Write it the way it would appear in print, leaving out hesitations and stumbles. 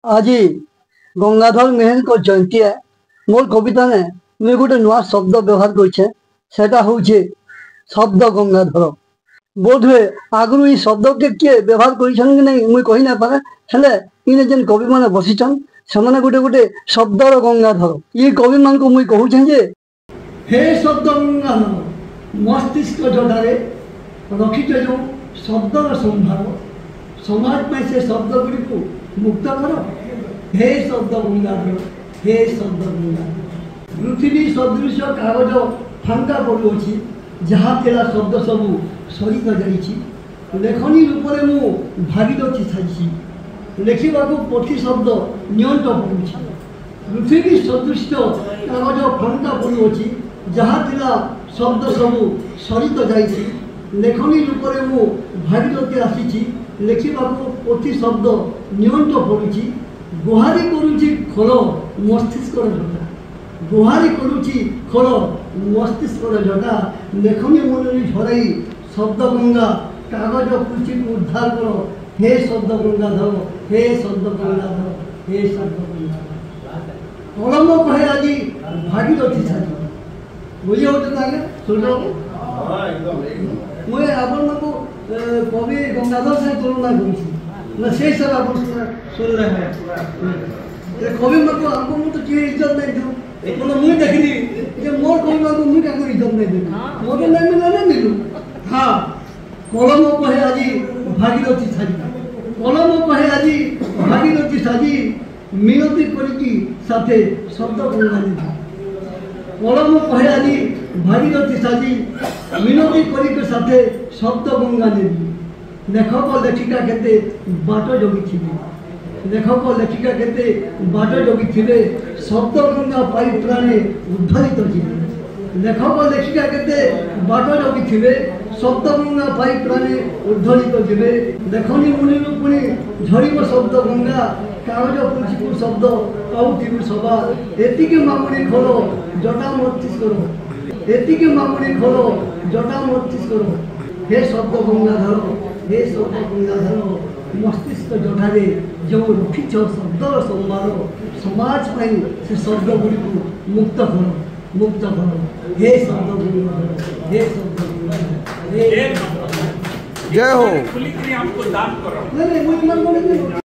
आज गंगाधर मेहर को जयंती है। मोर कविता ने मुझे गोटे नुआ शब्द व्यवहार करटा हूँ शब्द गंगाधर। बोध हुए आगु ये शब्द के किए व्यवहार कर मुझे कही ना पारे हेले इन जेन कवि मैंने बसीचन से गोटे गोटे शब्दर गंगाधर ये कवि मान को मुझे कहूँ जे हे शब्द गंगाधर मस्तिष्क जटारे रखिच जो शब्दर संभार समाज में से शब्द गुड़ी को मुक्त कर। हे शब्द गंगाधर हे शब्द गंगाधर पृथ्वी सदृश कागज फांका पड़ुअछि जहाँ तेरा शब्द सबू सरित जाइछि लेखनी रूप में मु भागीरथी साजिछि लेखिबाकू पोथी शब्द नियंत पड़ुछि पृथ्वी सदृश कागज फांका पड़ुअछि जहाँ तेरा शब्द सबू सरित जाइछि लेखनी रूप में मु भागीरथी आसीछि लेखिबाकू पोथी शब्द नियंत पड़ुछि गुहारी करुछि खोल मस्तिष्क जटा गुहारी करुछि खोल मस्तिष्क जटा लेखनी मन झराई शब्द गंगा कागज कुची को उद्धार करो। हे शब्द गंगाधर हे शब्द गंगाधर हे शब्द गंगाधर कलम कहे आज भागीरथी साजी बुझे होते सुनो मुझे आपण को कवि गंगाधर से तुलना कर से सब आप सुन रहे हैं कवि मान हमको मुझे तो किए इज्जत नहीं दू मतलब मुझे देखनी मोर कवि मान को मुझे क्या इज्जत नहीं दू मोटे नहीं मिला नहीं मिलू। हाँ कलम कहे आज भागीरथी साजी कलम कहे आज भागीरथी साजी मिनती करी साथे शब्द गंगा देवी कलम कहे आज भागीरथी साजी मिनती करी साथे शब्द गंगा देवी लेखक लेखिका केते बाट जोगी थिबे लेखक लेखिका केते बाट जोगी थिबे शब्द गंगा पाई प्राणे उद्धरित जीवे लेखक लेखिका केते बाट जोगी थिबे शब्द गंगा पाई प्राणे उद्धरित जीवे लेखनी मुनि पुणी झरिब शब्द गंगा कागज पुछिबु शब्द पाउथिबु सभा एतिके मामुनी खोलो जटा मस्तिष्क एतिके मामुनी खोलो जटा मस्तिष्क हे शब्द गंगाधर हे शब्द गंगाधर मस्तिष्क जटारे जो रखिच शब्दर संभार समाज से शब्द गुड़ी को मुक्त करो हे शब्द गंगाधर हे शब्द गंगाधर जय हो। नहीं